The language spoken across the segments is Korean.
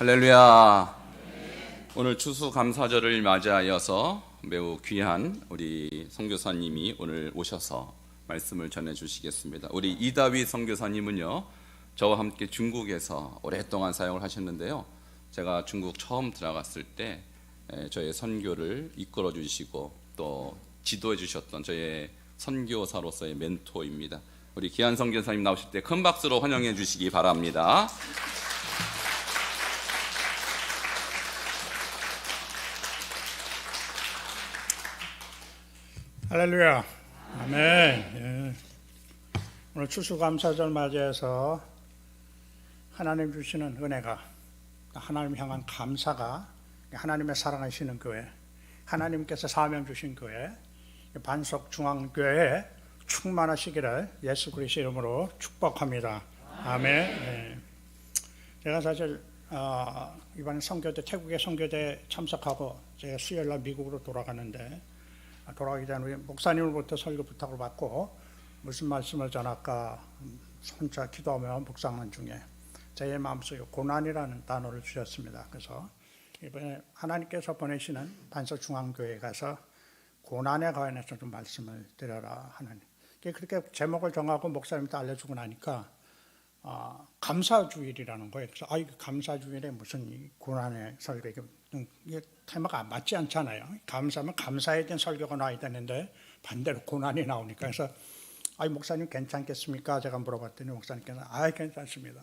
할렐루야. 오늘 추수감사절을 맞이하여서 매우 귀한 우리 선교사님이 오늘 오셔서 말씀을 전해 주시겠습니다. 우리 이다윗 선교사님은요, 저와 함께 중국에서 오랫동안 사역을 하셨는데요, 제가 중국 처음 들어갔을 때 저의 선교를 이끌어 주시고 또 지도해 주셨던 저의 선교사로서의 멘토입니다. 우리 기한 선교사님 나오실 때 큰 박수로 환영해 주시기 바랍니다. 할렐루야. 아멘. 예. 오늘 추수감사절 맞이해서 하나님 주시는 은혜가, 하나님 향한 감사가, 하나님의 사랑하시는 교회, 하나님께서 사명 주신 교회, 반석중앙교회에 충만하시기를 예수 그리스도 이름으로 축복합니다. 아멘. 예. 제가 사실 이번 선교대, 태국의 선교대 참석하고 제가 수요일날 미국으로 돌아가는데, 돌아가기 전에 우리 목사님으로부터 설교 부탁을 받고 무슨 말씀을 전할까 혼자 기도하며 묵상하는 중에 제 마음속에 고난이라는 단어를 주셨습니다. 그래서 이번에 하나님께서 보내시는 반석중앙교회에 가서 고난에 관해서 좀 말씀을 드려라 하는, 그렇게 제목을 정하고 목사님한테 알려주고 나니까 감사주일이라는 거예요. 그래서 이 감사주일에 무슨 고난의 설교, 이게 테마가 맞지 않잖아요. 감사하면 감사에 대한 설교가 나와야 되는데 반대로 고난이 나오니까, 그래서 목사님 괜찮겠습니까? 제가 물어봤더니 목사님께서 괜찮습니다.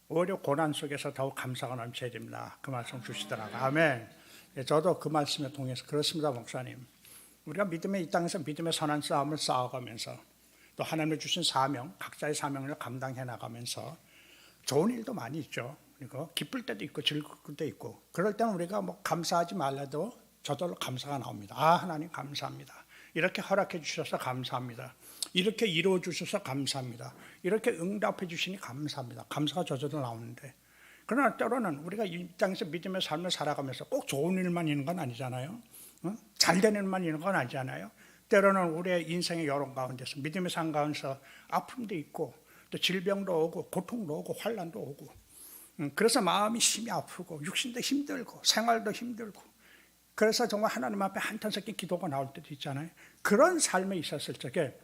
오히려 고난 속에서 더욱 감사가 넘쳐야 됩니다. 그 말씀 주시더라고요. 아멘. 저도 그 말씀에 동의해서 그렇습니다. 목사님, 우리가 이 땅에서 믿음의 선한 싸움을 싸워가면서 또 하나님이 주신 사명, 각자의 사명을 감당해 나가면서 좋은 일도 많이 있죠. 그리고 기쁠 때도 있고 즐거울 때도 있고, 그럴 때는 우리가 감사하지 말라도 저절로 감사가 나옵니다. 하나님 감사합니다. 이렇게 허락해 주셔서 감사합니다. 이렇게 이루어 주셔서 감사합니다. 이렇게 응답해 주시니 감사합니다. 감사가 저절로 나오는데, 그러나 때로는 우리가 이 땅에서 믿음의 삶을 살아가면서 꼭 좋은 일만 있는 건 아니잖아요. 잘 되는 일만 있는 건 아니잖아요. 때로는 우리의 인생의 여론 가운데서, 믿음의 삶 가운데서 아픔도 있고 또 질병도 오고 고통도 오고 환난도 오고, 그래서 마음이 심히 아프고 육신도 힘들고 생활도 힘들고, 그래서 정말 하나님 앞에 한탄스럽게 기도가 나올 때도 있잖아요. 그런 삶에 있었을 적에,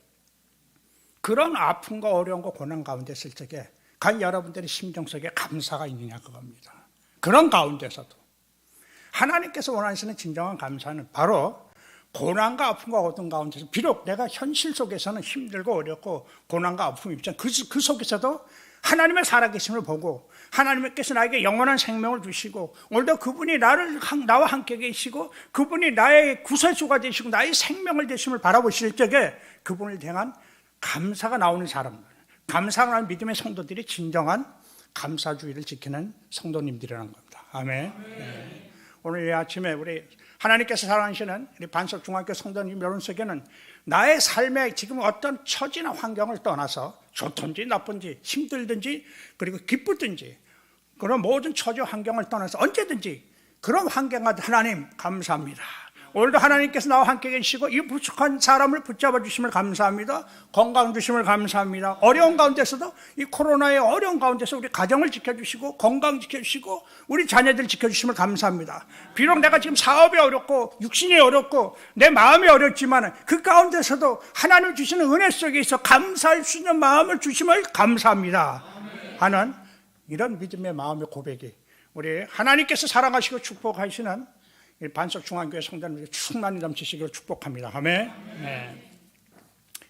그런 아픔과 어려움과 고난 가운데 있을 적에 과연 여러분들의 심정 속에 감사가 있느냐 그겁니다. 그런 가운데서도 하나님께서 원하시는 진정한 감사는 바로 고난과 아픔과 어떤 가운데서, 비록 내가 현실 속에서는 힘들고 어렵고 고난과 아픔이 있지만 그 속에서도 하나님의 살아계심을 보고 하나님께서 나에게 영원한 생명을 주시고 오늘도 그분이 나와 함께 계시고 그분이 나의 구세주가 되시고 나의 생명을 되심을 바라보실 적에 그분을 향한 감사가 나오는 사람들, 감사가 나오는 믿음의 성도들이 진정한 감사주의를 지키는 성도님들이라는 겁니다. 아멘. 네. 오늘 이 아침에 우리 하나님께서 사랑하시는 우리 반석중앙교 성도님 여러분 속에는 나의 삶에 지금 어떤 처지나 환경을 떠나서 좋든지 나쁜지 힘들든지 그리고 기쁘든지 그런 모든 처지 환경을 떠나서 언제든지 그런 환경과 하나님 감사합니다. 오늘도 하나님께서 나와 함께 계시고 이 부족한 사람을 붙잡아 주심을 감사합니다. 건강 주심을 감사합니다. 어려운 가운데서도 이 코로나의 어려운 가운데서 우리 가정을 지켜주시고 건강 지켜주시고 우리 자녀들 지켜주심을 감사합니다. 비록 내가 지금 사업이 어렵고 육신이 어렵고 내 마음이 어렵지만 그 가운데서도 하나님 주시는 은혜 속에 있어 감사할 수 있는 마음을 주심을 감사합니다 하는 이런 믿음의 마음의 고백이 우리 하나님께서 사랑하시고 축복하시는 반석중앙교회 성도님들 충만히 넘치시기를 축복합니다. 아멘. 네.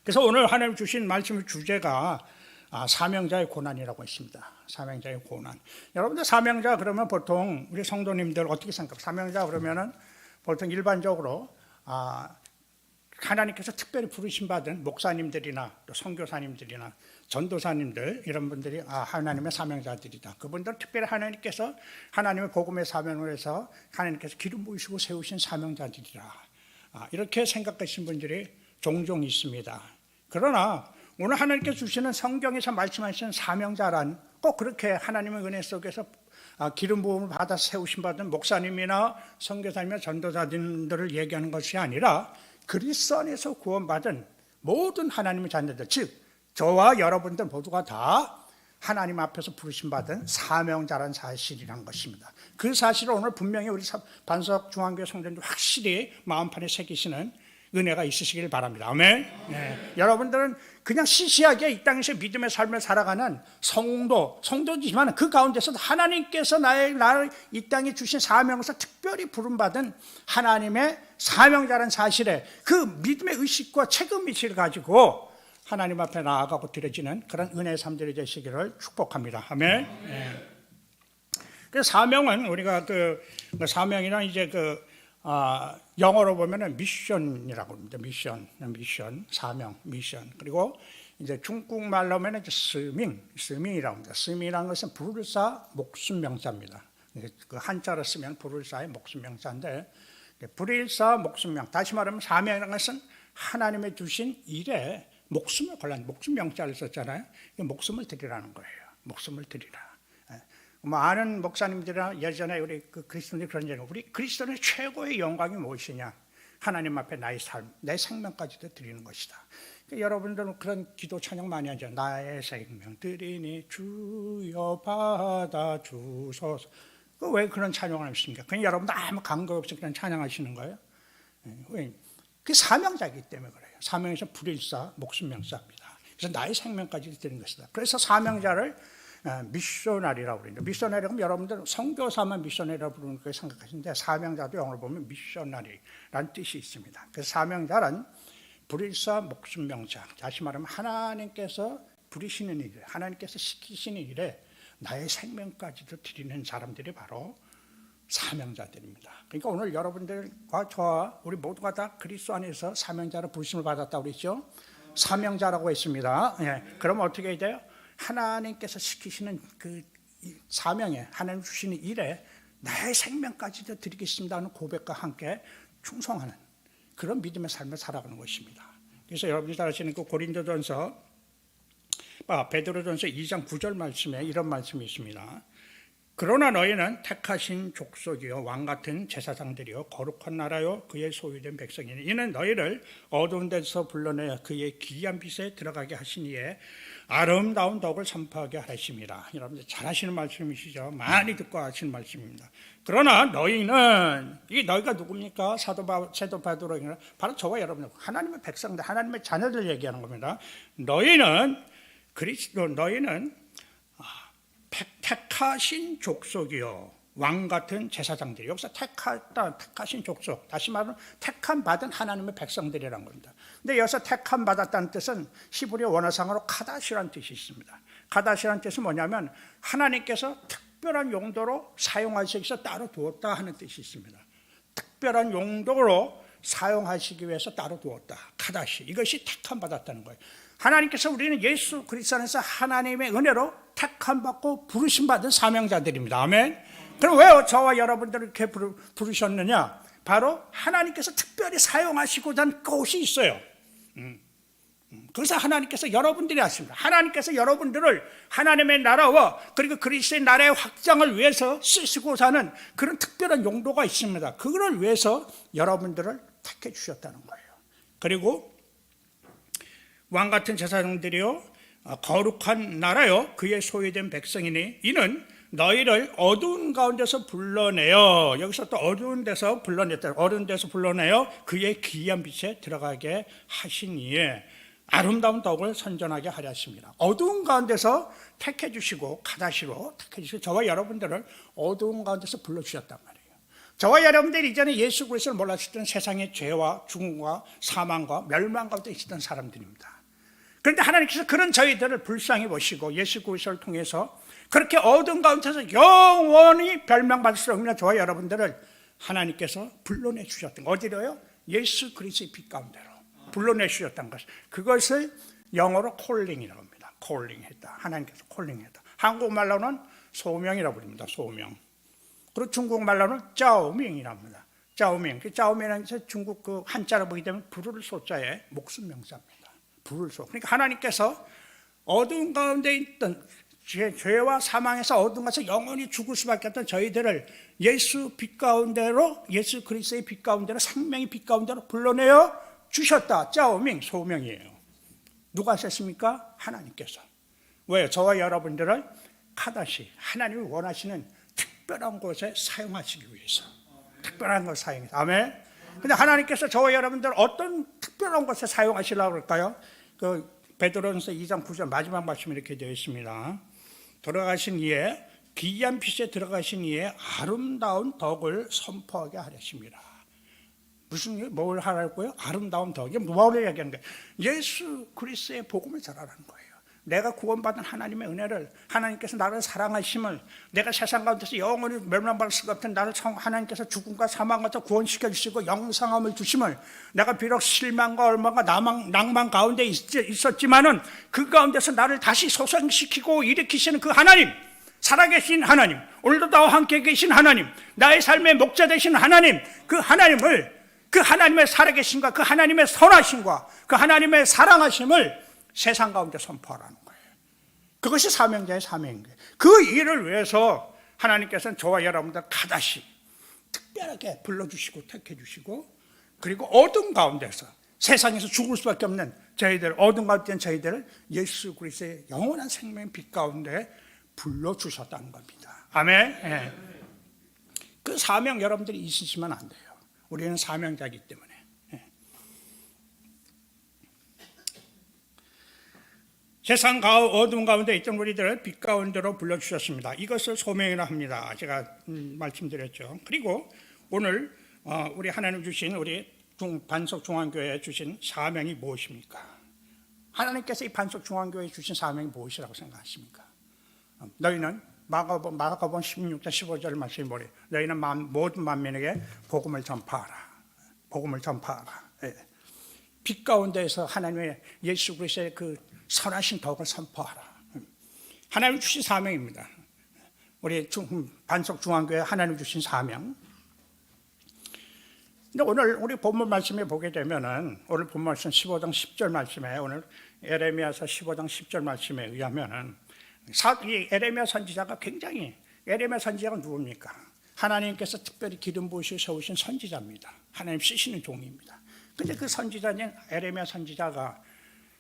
그래서 오늘 하나님 주신 말씀의 주제가 사명자의 고난이라고 있습니다. 사명자의 고난. 여러분들 사명자 그러면 보통 우리 성도님들 어떻게 생각해요? 사명자 그러면은 보통 일반적으로 하나님께서 특별히 부르심 받은 목사님들이나 또 선교사님들이나 전도사님들 이런 분들이 하나님의 사명자들이다. 그분들은 특별히 하나님께서 하나님의 복음의 사명을 해서 하나님께서 기름 부으시고 세우신 사명자들이라. 이렇게 생각하시는 분들이 종종 있습니다. 그러나 오늘 하나님께서 주시는 성경에서 말씀하시는 사명자란 꼭 그렇게 하나님의 은혜 속에서 기름 부음을 받아 세우심 받은 목사님이나 선교사님이나 전도사님들을 얘기하는 것이 아니라 그리스도 안에서 구원받은 모든 하나님의 자녀들, 즉 저와 여러분들 모두가 다 하나님 앞에서 부르심받은 사명자라는 사실이란 것입니다. 그 사실을 오늘 분명히 우리 반석 중앙교회 성도님들 확실히 마음판에 새기시는 은혜가 있으시길 바랍니다. 아멘. 네. 여러분들은 그냥 시시하게 이 땅에서 믿음의 삶을 살아가는 성도지만 그 가운데서 하나님께서 나를 이 땅에 주신 사명에서 특별히 부름받은 하나님의 사명자라는 사실에 그 믿음의 의식과 책임의식을 가지고 하나님 앞에 나아가고 드려지는 그런 은혜의 삶들이 되시기를 축복합니다. 아멘. 네. 그 사명은 우리가 사명이란 이제 영어로 보면은 미션이라고 합니다. 미션, 사명, 미션. 그리고 이제 중국말로 하면 이제 스밍이라고 합니다. 스밍이라는 것은 불사 목숨명자입니다. 그 한자로 쓰면 불사의 목숨명자인데, 불일사 목숨명. 다시 말하면 사명이라는 것은 하나님의 주신 일에 목숨을 걸란 목숨명자를 썼잖아요. 목숨을 드리라는 거예요. 목숨을 드리라. 아는 목사님들이나 예전에 우리 그리스도인들이 그런 얘기, 우리 그리스도인의 최고의 영광이 무엇이냐? 하나님 앞에 나의 삶, 내 생명까지도 드리는 것이다. 그러니까 여러분들은 그런 기도 찬양 많이 하죠. 나의 생명 드리니 주여 받아 주소서. 왜 그런 찬양을 하십니까? 그냥 여러분들 아무 감각 없이 그냥 찬양하시는 거예요. 왜? 그게 사명자이기 때문에 그래요. 사명에서 불일사 목숨명사입니다. 그래서 나의 생명까지 드리는 것이다. 그래서 사명자를 미셔너리라고 그럽니다. 미셔너리라고 하면 여러분들 선교사만 미셔너리라고 부르는 걸 생각하시는데, 사명자도 영어로 보면 미셔너리라는 뜻이 있습니다. 그래서 사명자는 불일사 목숨명자, 다시 말하면 하나님께서 부리시는 일, 하나님께서 시키시는 일에 나의 생명까지도 드리는 사람들이 바로 사명자들입니다. 그러니까 오늘 여러분들과 저와 우리 모두가 다 그리스도 안에서 사명자로 부르심을 받았다고 그랬죠. 사명자라고 했습니다. 예, 그럼 어떻게 해야 돼요? 하나님께서 시키시는 그 사명에, 하나님 주시는 일에 나의 생명까지도 드리겠습니다 하는 고백과 함께 충성하는 그런 믿음의 삶을 살아가는 것입니다. 그래서 여러분이 잘 아시는 그 고린도전서, 베드로전서 2장 9절 말씀에 이런 말씀이 있습니다. 그러나 너희는 택하신 족속이요 왕같은 제사장들이요 거룩한 나라요 그의 소유된 백성이니 이는 너희를 어두운 데서 불러내어 그의 기이한 빛에 들어가게 하시니에 아름다운 덕을 선포하게 하심이라. 여러분들 잘 하시는 말씀이시죠. 많이 듣고 하시는 말씀입니다. 그러나 너희는, 이 너희가 누굽니까? 사도 베드로가 바로 저와 여러분, 하나님의 백성들, 하나님의 자녀들 얘기하는 겁니다. 너희는 택하신 족속이요 왕같은 제사장들이, 여기서 택하신 족속, 다시 말하면 택함 받은 하나님의 백성들이라는 겁니다. 근데 여기서 택함 받았다는 뜻은 히브리 원어상으로 카다시라는 뜻이 있습니다. 카다시라는 뜻은 뭐냐면 하나님께서 특별한 용도로 사용하시기 위해서 따로 두었다 하는 뜻이 있습니다. 특별한 용도로 사용하시기 위해서 따로 두었다, 카다시, 이것이 택함 받았다는 거예요. 하나님께서 우리는 예수 그리스도 안에서 하나님의 은혜로 택함 받고 부르심 받은 사명자들입니다. 아멘. 그럼 왜 저와 여러분들을 이렇게 부르셨느냐? 바로 하나님께서 특별히 사용하시고자 한 것이 있어요. 그래서 하나님께서 여러분들이 하십니다. 하나님께서 여러분들을 하나님의 나라와 그리고 그리스도의 나라의 확장을 위해서 쓰시고자 하는 그런 특별한 용도가 있습니다. 그걸 위해서 여러분들을 택해 주셨다는 거예요. 그리고 왕같은 제사장들이요 거룩한 나라요 그의 소유된 백성이니 이는 너희를 어두운 가운데서 불러내어, 여기서 또 어두운 데서 불러냈다, 어두운 데서 불러내어 그의 기이한 빛에 들어가게 하시니에 아름다운 덕을 선전하게 하려 하십니다. 어두운 가운데서 택해 주시고 카다시로 택해 주시고 저와 여러분들을 어두운 가운데서 불러주셨단 말이에요. 저와 여러분들이 이전에 예수 그리스도를 몰랐을 때는 세상의 죄와 죽음과 사망과 멸망 가운데 있었던 사람들입니다. 그런데 하나님께서 그런 저희들을 불쌍히 보시고 예수 그리스도를 통해서 그렇게 어두운 가운데서 영원히 멸망받을 수 없는 저와 여러분들을 하나님께서 불러내 주셨던 거, 어디로요? 예수 그리스도의 빛 가운데로 불러내 주셨던 것, 그것을 영어로 콜링이라고 합니다. 콜링했다. 하나님께서 콜링했다. 한국말로는 소명이라고 부릅니다. 소명. 그리고 중국말로는 짜오밍이라고 합니다. 짜오밍. 그 짜오밍은 중국 그 한자로 보게 되면 불을 소자에 목숨 명사입니다. 불을 소. 그러니까 하나님께서 어두운 가운데 있던 죄와 사망에서 어두운 것에서 영원히 죽을 수밖에 없던 저희들을 예수 빛 가운데로, 예수 그리스도의 빛 가운데로, 생명의 빛 가운데로 불러내어 주셨다. 짜오밍, 소명이에요. 누가 하셨습니까? 하나님께서. 왜요? 저와 여러분들을 카다시, 하나님이 원하시는 특별한 곳에 사용하시기 위해서. 특별한 곳 사용해서. 아멘. 근데 하나님께서 저와 여러분들 어떤 특별한 곳에 사용하시려고 그럴까요? 그 베드로전서 2장 9절 마지막 말씀이 이렇게 되어 있습니다. 들어가신 이에 기이한 빛에 들어가신 이에 아름다운 덕을 선포하게 하셨습니다. 무슨 뭘 하라고요? 아름다운 덕. 이게 뭐를 얘기하는 거예요? 예수 그리스도의 복음을 전하라는 거예요. 내가 구원받은 하나님의 은혜를, 하나님께서 나를 사랑하심을, 내가 세상 가운데서 영원히 멸망받을 수가 없던 나를 하나님께서 죽음과 사망에서 구원시켜 주시고 영생함을 주심을, 내가 비록 실망과 얼마가 낭만 가운데 있었지만은 그 가운데서 나를 다시 소생시키고 일으키시는 그 하나님, 살아계신 하나님, 오늘도 나와 함께 계신 하나님, 나의 삶의 목자 되신 하나님, 그 하나님을, 그 하나님의 살아계심과 그 하나님의 선하심과 그 하나님의 사랑하심을 세상 가운데 선포하라는 거예요. 그것이 사명자의 사명인 거예요. 그 일을 위해서 하나님께서는 저와 여러분들 카다시 특별하게 불러주시고 택해주시고, 그리고 어둠 가운데서 세상에서 죽을 수밖에 없는 저희들, 어둠 가운데 있는 저희들을 예수 그리스도의 영원한 생명의 빛 가운데 불러주셨다는 겁니다. 아멘. 네. 그 사명 여러분들이 있으시면 안 돼요. 우리는 사명자이기 때문에. 세상 어두운 가운데 있던 우리들을 빛 가운데로 불러주셨습니다. 이것을 소명이라 합니다. 제가 말씀드렸죠. 그리고 오늘 우리 하나님 주신 우리 반석중앙교회에 주신 사명이 무엇입니까? 하나님께서 이 반석중앙교회에 주신 사명이 무엇이라고 생각하십니까? 너희는 마가복음 16장 15절 말씀이 뭐래요? 너희는 모든 만민에게 복음을 전파하라. 복음을 전파하라. 예. 빛 가운데에서 하나님의 예수 그리스도의 그 선하신 덕을 선포하라. 하나님 주신 사명입니다. 우리 반석중앙교회 하나님 주신 사명. 근데 오늘 우리 본문 말씀에 보게 되면은, 오늘 본문 말씀 15장 10절 말씀에, 오늘 에레미야서 15장 10절 말씀에 의하면은 이 에레미야 선지자가 굉장히, 에레미야 선지자가 누굽니까? 하나님께서 특별히 기름 부으시고 세우신 선지자입니다. 하나님 쓰시는 종입니다. 근데 그 선지자인 에레미야 선지자가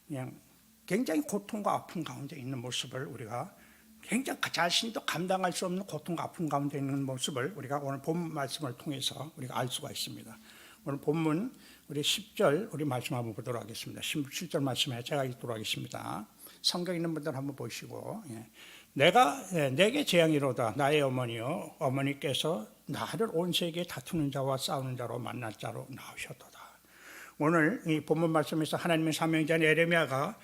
그냥 굉장히 고통과 아픔 가운데 있는 모습을 우리가, 굉장히 자신도 감당할 수 없는 고통과 아픔 가운데 있는 모습을 우리가 오늘 본문 말씀을 통해서 우리가 알 수가 있습니다. 오늘 본문 우리 10절 우리 말씀 한번 보도록 하겠습니다. 17절 말씀에 제가 읽도록 하겠습니다. 성경 있는 분들 한번 보시고, 내게 재앙이로다 나의 어머니여, 어머니께서 나를 온 세계에 다투는 자와 싸우는 자로 만날 자로 나오셨도다. 오늘 이 본문 말씀에서 하나님의 사명자인 에레미야가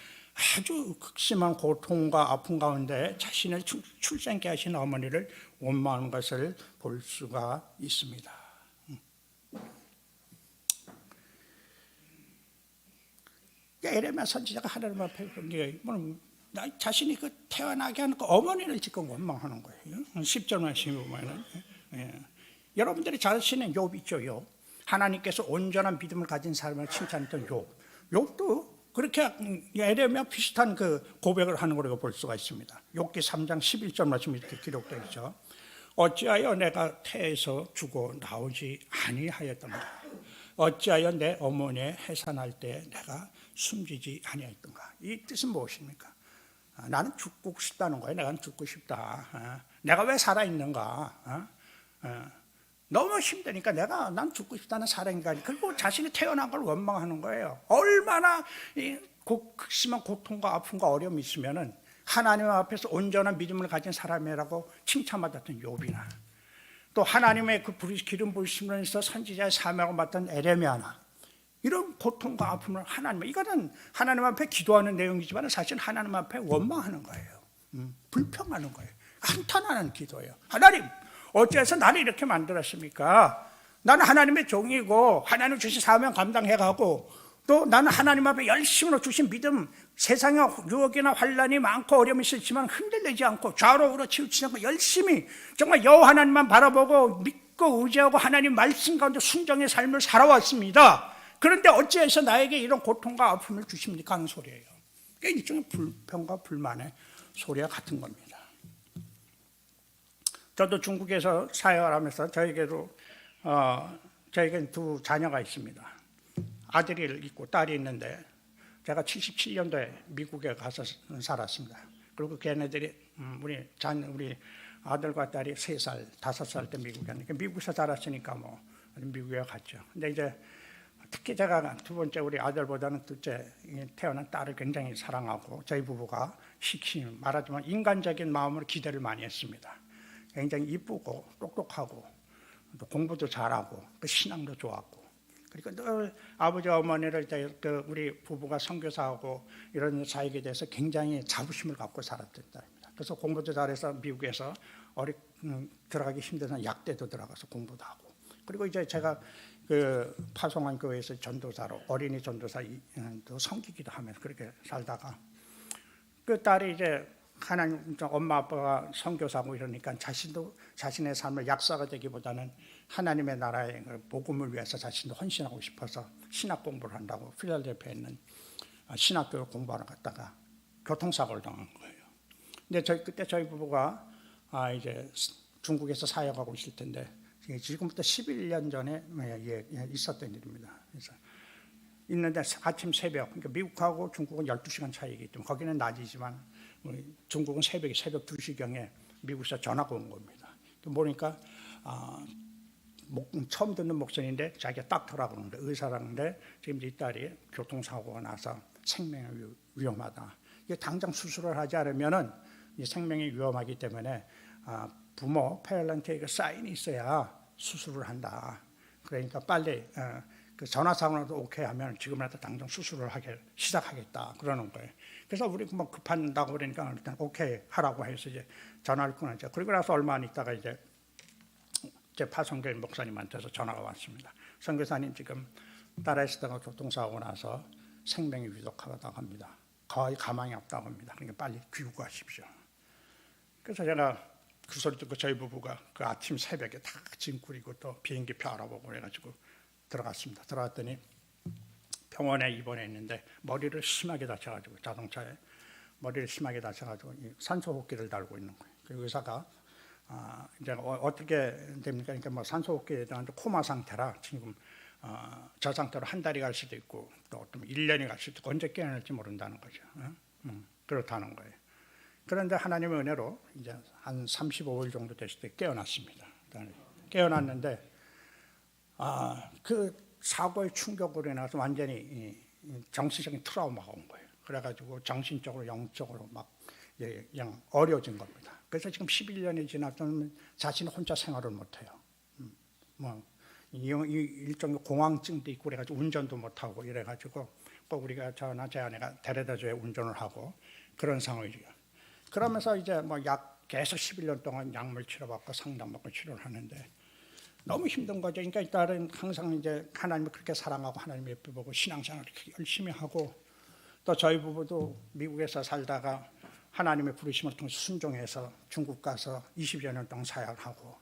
아주 극심한 고통과 아픔 가운데 자신을 출생케 하신 어머니를 원망하는 것을 볼 수가 있습니다. 에레미야 선지자가 하나님 앞에 나 자신이 그 태어나게 하는 그 어머니를 지금 원망하는 거예요. 10절 말씀에 보면은, 여러분들이 잘 아시는 욥 있죠. 욥. 하나님께서 온전한 믿음을 가진 사람을 칭찬했던 욥. 욥도 그렇게 에레미야 비슷한 그 고백을 하는 걸로 볼 수가 있습니다. 욥기 3장 11절 말씀이 이렇게 기록되어 있죠. 어찌하여 내가 태에서 죽어 나오지 아니하였던가? 어찌하여 내 어머니의 해산할 때 내가 숨지지 아니하였던가? 이 뜻은 무엇입니까? 나는 죽고 싶다는 거예요. 내가 죽고 싶다. 내가 왜 살아있는가? 너무 힘드니까 난 죽고 싶다는 사랑인가. 그리고 자신이 태어난 걸 원망하는 거예요. 얼마나 극심한 고통과 아픔과 어려움이 있으면은 하나님 앞에서 온전한 믿음을 가진 사람이라고 칭찬받았던 욥이나, 또 하나님의 그 기름 부으심으로서 선지자의 사명을 맡은 에레미야나, 이런 고통과 아픔을 이거는 하나님 앞에 기도하는 내용이지만 사실 하나님 앞에 원망하는 거예요. 불평하는 거예요. 한탄하는 기도예요. 하나님, 어째서 나를 이렇게 만들었습니까? 나는 하나님의 종이고 하나님 주신 사명 감당해가고, 또 나는 하나님 앞에 열심으로 주신 믿음, 세상에 유혹이나 환란이 많고 어려움이 있지만 흔들리지 않고 좌우로 치우치지 않고 열심히 정말 여호와 하나님만 바라보고 믿고 의지하고 하나님 말씀 가운데 순종의 삶을 살아왔습니다. 그런데 어찌해서 나에게 이런 고통과 아픔을 주십니까? 하는 소리예요. 그게 일종의 불평과 불만의 소리와 같은 겁니다. 저도 중국에서 사역을 하면서 저에게는 두 자녀가 있습니다. 아들이 있고 딸이 있는데, 제가 77년도에 미국에 가서 살았습니다. 그리고 걔네들이 우리 아들과 딸이 3살, 5살 때 미국에 갔는데 미국에서 자랐으니까 뭐 미국에 갔죠. 근데 이제 특히 제가 두 번째 우리 아들보다는 둘째 태어난 딸을 굉장히 사랑하고 저희 부부가 말하자면 인간적인 마음으로 기대를 많이 했습니다. 굉장히 이쁘고 똑똑하고 또 공부도 잘하고 신앙도 좋았고 그러니까 늘 아버지 어머니를 우리 부부가 선교사하고 이런 사역에 대해서 굉장히 자부심을 갖고 살았던 딸입니다. 그래서 공부도 잘해서 미국에서 들어가기 힘들어서 약대도 들어가서 공부도 하고 그리고 이제 제가 그 파송한 교회에서 전도사로 어린이 전도사도 섬기기도 하면서 그렇게 살다가 그 딸이 이제 하나님 엄마 아빠가 선교사고 이러니까 자신의 삶을 약사가 되기보다는 하나님의 나라의 복음을 위해서 자신도 헌신하고 싶어서 신학 공부를 한다고 필라델피아에 있는 신학교를 공부하러 갔다가 교통사고를 당한 거예요. 근데 그때 저희 부부가 이제 중국에서 사역하고 있을 텐데 지금부터 11년 전에 있었던 일입니다. 그래서 있는데 아침 새벽, 그러니까 미국하고 중국은 12시간 차이기 때문에 거기는 낮이지만 중국은 새벽 2시경에 미국에서 전화가 온 겁니다. 보니까 처음 듣는 목소리인데 자기가 닥터라고 그러는데 의사라는데 지금 이 딸이 교통사고가 나서 생명이 위험하다. 이게 당장 수술을 하지 않으면은 생명이 위험하기 때문에 부모 페어런트에게 사인이 있어야 수술을 한다. 그러니까 빨리 그 전화상으로도 오케이 하면 지금이라도 당장 수술을 시작하겠다 그러는 거예요. 그래서 우리 뭐 급한다고 그러니까 일단 오케이 하라고 해서 이제 전화를 끊었죠. 그리고 나서 얼마 안 있다가 이제 제 파송교회 목사님한테서 전화가 왔습니다. 선교사님 지금 딸아이스다가 교통사고 나서 생명이 위독하다고 합니다. 거의 가망이 없다고 합니다. 그러니까 빨리 귀국하십시오. 그래서 제가 그 소리 듣고 저희 부부가 그 아침 새벽에 다 짐 꾸리고 또 비행기표 알아보고 그래가지고 들어갔습니다. 들어갔더니 병원에 입원했는데 머리를 심하게 다쳐가지고 자동차에 머리를 심하게 다쳐가지고 산소호흡기를 달고 있는 거예요. 그 의사가 이제 어떻게 됩니까? 그러니까 뭐 산소호흡기에 대한 코마 상태라 지금 저 상태로 한 달이 갈 수도 있고 또 어떤 1년이 갈 수도 있고 언제 깨어날지 모른다는 거죠. 그렇다는 거예요. 그런데 하나님의 은혜로 이제 한 35일 정도 됐을 때 깨어났습니다. 깨어났는데 그 사고의 충격으로 인해서 완전히 정신적인 트라우마가 온 거예요. 그래가지고 정신적으로 영적으로 막 그냥 어려워진 겁니다. 그래서 지금 11년이 지났으면 자신이 혼자 생활을 못해요. 뭐 일종의 공황증도 있고 그래가지고 운전도 못하고 이래가지고 꼭 우리가 저나 제 아내가 데려다줘야 운전을 하고 그런 상황이죠. 그러면서 이제 뭐 계속 11년 동안 약물 치료받고 상담받고 치료를 하는데 너무 힘든 거죠. 그러니까 이 딸은 항상 이제 하나님을 그렇게 사랑하고 하나님 예쁘 보고 신앙생활을 이렇게 열심히 하고 또 저희 부부도 미국에서 살다가 하나님의 부르심을 통해 순종해서 중국 가서 20여 년 동안 사역을 하고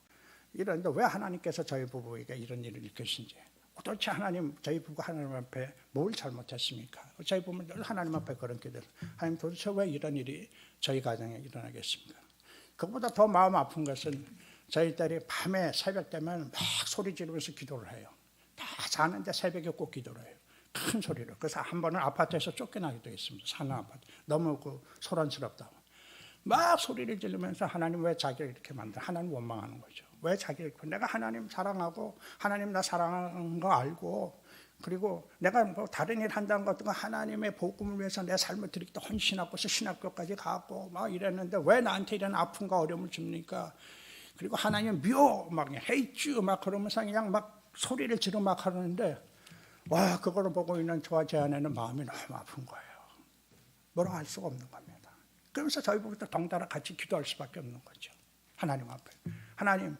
이런데 왜 하나님께서 저희 부부에게 이런 일을 일으키신지 도대체 저희 부부가 하나님 앞에 뭘 잘못했습니까? 저희 부부는 늘 하나님 앞에 그런 기도를 하나님 도대체 왜 이런 일이 저희 가정에 일어나겠습니까? 그것보다 더 마음 아픈 것은 저희 딸이 밤에 새벽 되면 막 소리 지르면서 기도를 해요. 다 자는데 새벽에 꼭 기도를 해요. 큰 소리로. 그래서 한 번은 아파트에서 쫓겨나기도 했습니다. 사는 아파트. 너무 소란스럽다고. 막 소리를 지르면서 하나님 왜 자기를 이렇게 만들어? 하나님 원망하는 거죠. 왜 자기를 내가 하나님 사랑하고 하나님 나 사랑하는 거 알고 그리고 내가 뭐 다른 일 한다는 것도 하나님의 복음을 위해서 내 삶을 드리기도 헌신하고서 신학교까지 가고 막 이랬는데 왜 나한테 이런 아픔과 어려움을 줍니까? 그리고 하나님 미워 막 hate you 막 그러면서 그냥 막 소리를 지르 막 하는데 와 그거를 보고 있는 저와 제 아내는 마음이 너무 아픈 거예요. 뭐라고 할 수가 없는 겁니다. 그러면서 저희 부부도 덩달아 같이 기도할 수밖에 없는 거죠. 하나님 앞에 하나님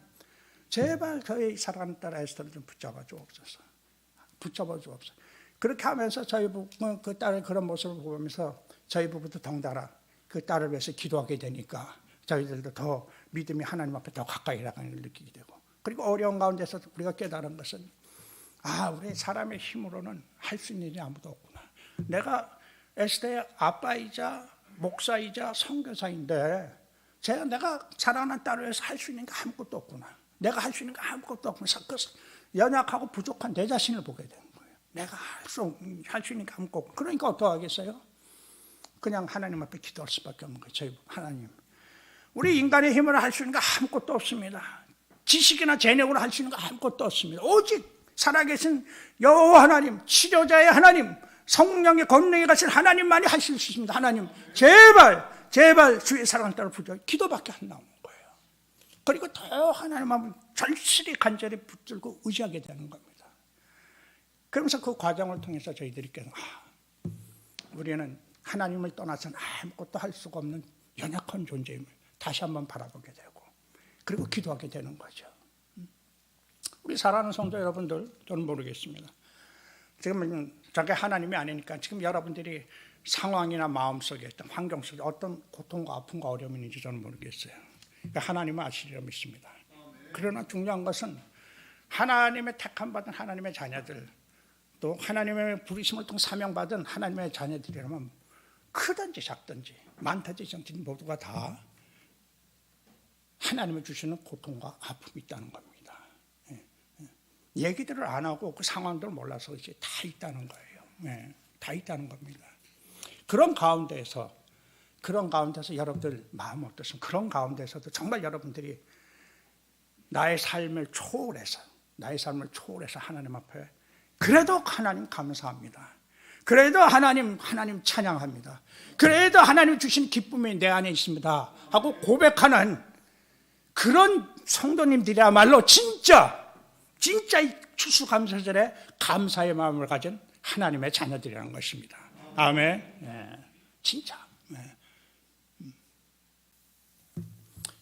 제발 저희 사랑하는 딸 에스더를 좀 붙잡아 주옵소서. 붙잡아 주옵소서. 그렇게 하면서 저희 부부는 그 딸의 그런 모습을 보면서 저희 부부도 덩달아 그 딸을 위해서 기도하게 되니까 저희들도 더 믿음이 하나님 앞에 더 가까이 나가는 걸 느끼게 되고 그리고 어려운 가운데서 우리가 깨달은 것은 우리 사람의 힘으로는 할 수 있는 일이 아무도 없구나. 내가 에스더의 아빠이자 목사이자 선교사인데 내가 사랑하는 딸을 위해서 할 수 있는 게 아무것도 없구나. 내가 할 수 있는 게 아무것도 없구나. 연약하고 부족한 내 자신을 보게 되는 거예요. 내가 할 수 있는 게 아무것도 없고 그러니까 어떡하겠어요? 그냥 하나님 앞에 기도할 수밖에 없는 거예요. 저희 하나님, 우리 인간의 힘으로 할 수 있는 거 아무것도 없습니다. 지식이나 재능으로 할 수 있는 거 아무것도 없습니다. 오직 살아계신 여호와 하나님, 치료자의 하나님, 성령의 권능에 가신 하나님만이 하실 수 있습니다. 하나님, 제발 주의 사랑을 따라 부르짖어 기도밖에 안 나오는 거예요. 그리고 더 하나님 앞을 절실히 간절히 붙들고 의지하게 되는 겁니다. 그러면서 그 과정을 통해서 저희들이 우리는 하나님을 떠나서는 아무것도 할 수가 없는 연약한 존재임을 다시 한번 바라보게 되고, 그리고 기도하게 되는 거죠. 우리 사랑하는 성도 여러분들, 저는 모르겠습니다. 지금은 저게 하나님이 아니니까 지금 여러분들이 상황이나 마음속에 어떤 환경 속에 어떤 고통과 아픔과 어려움이 있는지 저는 모르겠어요. 그러니까 하나님은 아시리라 믿습니다. 그러나 중요한 것은 하나님의 택함받은 하나님의 자녀들, 또 하나님의 부르심을 통해 사명받은 하나님의 자녀들이라면 크든지 작든지 많든지 적든지 모두가 다 하나님이 주시는 고통과 아픔이 있다는 겁니다. 얘기들을 안 하고 그 상황들을 몰라서 이제 다 있다는 거예요. 다 있다는 겁니다. 그런 가운데서 여러분들 마음 어떻습니까? 그런 가운데서도 정말 여러분들이 나의 삶을 초월해서 하나님 앞에 그래도 하나님 감사합니다. 그래도 하나님 찬양합니다. 그래도 하나님 주신 기쁨이 내 안에 있습니다 하고 고백하는 그런 성도님들이야말로 진짜 이 추수감사절에 감사의 마음을 가진 하나님의 자녀들이라는 것입니다. 아멘. 진짜.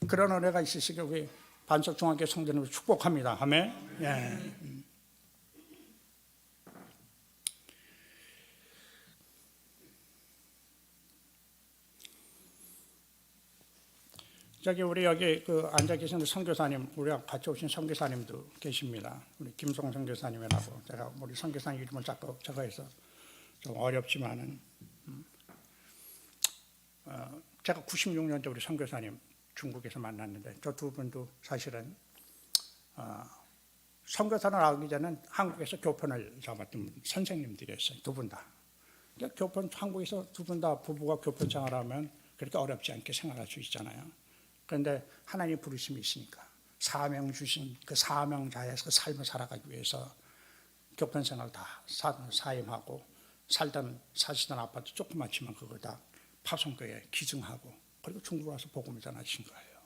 그런 은혜가 있으시길 우리 반석중학교 성도님을 축복합니다. 아멘. 저기 우리 여기 그 앉아 계신 선교사님, 우리가 같이 오신 선교사님도 계십니다. 우리 김송 선교사님이라고, 제가 우리 선교사님 이름을 자꾸 적어서 좀 어렵지만은, 제가 96년대 우리 선교사님 중국에서 만났는데, 저 두 분도 사실은 선교사를 나오기 전에 한국에서 교편을 잡았던 선생님들이었어요. 두 분 다. 그러니까 교편, 한국에서 두 분 다 부부가 교편 생활하면 그렇게 어렵지 않게 생활할 수 있잖아요. 그런데 하나님 부르심이 있으니까 사명 주신 그 사명자에서 그 삶을 살아가기 위해서 교편 생활 다 사임하고 사시던 아파트 조그맣지만 그걸 다 파송교회에 기증하고, 그리고 중국 와서 복음을 전하신 거예요.